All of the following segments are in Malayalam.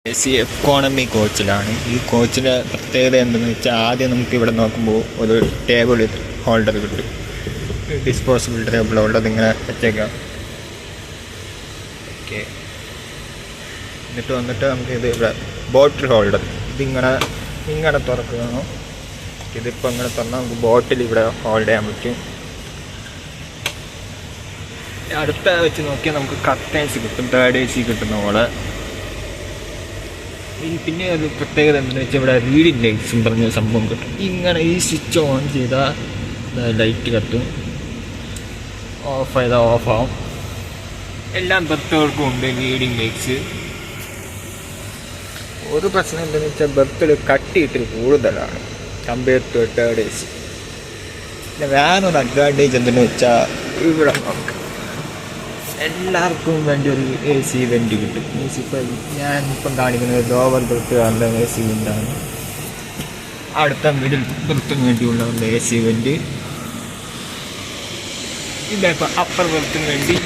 AC economy കോച്ചിലാണ്. ഈ കോച്ചിൻ്റെ പ്രത്യേകത എന്തെന്ന് വെച്ചാൽ ആദ്യം നമുക്ക് ഇവിടെ നോക്കുമ്പോൾ ഒരു ടേബിൾ ഹോൾഡർ കിട്ടും. ഡിസ്പോസിബിൾ ടേബിൾ ഹോൾഡർ ഇങ്ങനെ വെച്ചേക്കാം. ഓക്കെ, എന്നിട്ട് നമുക്ക് ഇത് ഇവിടെ ബോട്ടിൽ ഹോൾഡർ ഇങ്ങനെ തുറക്കണം. ഇതിപ്പോൾ ഇങ്ങനെ തുറന്നാൽ നമുക്ക് ബോട്ടിൽ ഇവിടെ ഹോൾഡ് ചെയ്യാൻ പറ്റും. അടുത്ത വെച്ച് നോക്കിയാൽ നമുക്ക് കർട്ടൻസ് കിട്ടും, 3rd AC കിട്ടുന്ന പോലെ. പിന്നെ ഒരു പ്രത്യേകത എന്താണെന്ന് വെച്ചാൽ ഇവിടെ റീഡിങ് ലൈറ്റ്സും പറഞ്ഞ സംഭവം കിട്ടും. ഇങ്ങനെ ഈ സ്വിച്ച് ഓൺ ചെയ്താൽ ലൈറ്റ് കത്തും, ഓഫ് ചെയ്താൽ ഓഫാവും. എല്ലാം ബർത്തുകൾക്കും ഉണ്ട് റീഡിങ് ലൈറ്റ്സ്. ഒരു പ്രശ്നം എന്താണെന്ന് വെച്ചാൽ ബർത്തിൽ കട്ടിയിട്ട് കൂടുതലാണ് കമ്പയർ ടു 3rd AC. പിന്നെ വേറൊരു അഡ്വാൻറ്റേജ് എന്തെന്ന് വെച്ചാൽ ഇവിടെ നോക്കാം, എല്ലാവർക്കും വേണ്ടി ഒരു AC വെൻ്റ് കിട്ടും. ഞാനിപ്പം കാണിക്കുന്നത് ലോവർ ബർത്ത് കാറിൻ്റെ AC വെൻ്റാണ്. അടുത്ത മിഡിൽ ബർത്തിന് വേണ്ടിയുള്ള ഒരു AC വെൻ്റ്. ഇതിപ്പോൾ അപ്പർ ബർത്തിന് വേണ്ടി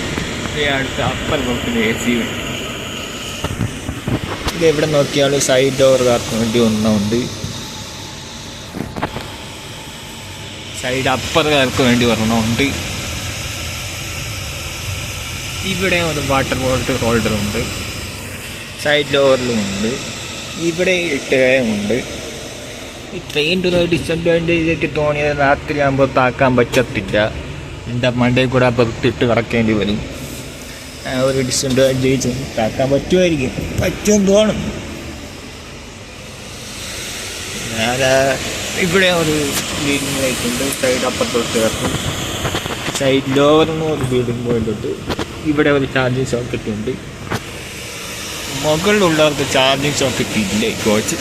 അടുത്ത അപ്പർ ബർത്തിന് AC വെൻ്റ്. ഇതെവിടെ നോക്കിയാലും സൈഡ് ഡോറുകാർക്ക് വേണ്ടി ഒന്നുണ്ട്, സൈഡ് അപ്പറുകാർക്ക് വേണ്ടി ഒരെണ്ണമുണ്ട്. ഇവിടെ ഒരു വാട്ടർ ബോട്ടിൽ ഹോൾഡറുണ്ട്, സൈഡ് ഡോറിലുമുണ്ട്, ഇവിടെ ഇട്ടുകയുമുണ്ട്. ഈ ട്രെയിനിൻ്റെ ഒരു ഡിസഡ്വാൻറ്റേജ് ആയിട്ട് തോന്നിയത് രാത്രി ആകുമ്പോൾ താക്കാൻ പറ്റത്തില്ല, എൻ്റെ മണ്ടയിൽ കൂടെ പുറത്തിട്ട് കിടക്കേണ്ടി വരും. ഒരു ഡിസഡ്വാൻറ്റേജ്. താക്കാൻ പറ്റുമെന്ന് തോന്നും. ഇവിടെ ഒരു ബീഡിങ് ലൈറ്റ് ഉണ്ട്, സൈഡ് അപ്പുറത്തോട്ട് കിടക്കും. സൈഡ് ലോവറിന് ഒരു ബീഡിങ് പോയിന്റ് ഉണ്ട്. ഇവിടെ ഒരു ചാർജിങ് സോക്കറ്റ് ഉണ്ട്. മുകളിലുള്ളവർക്ക് ചാർജിങ് സോക്കറ്റ് ഇല്ല ഈ കോച്ച്.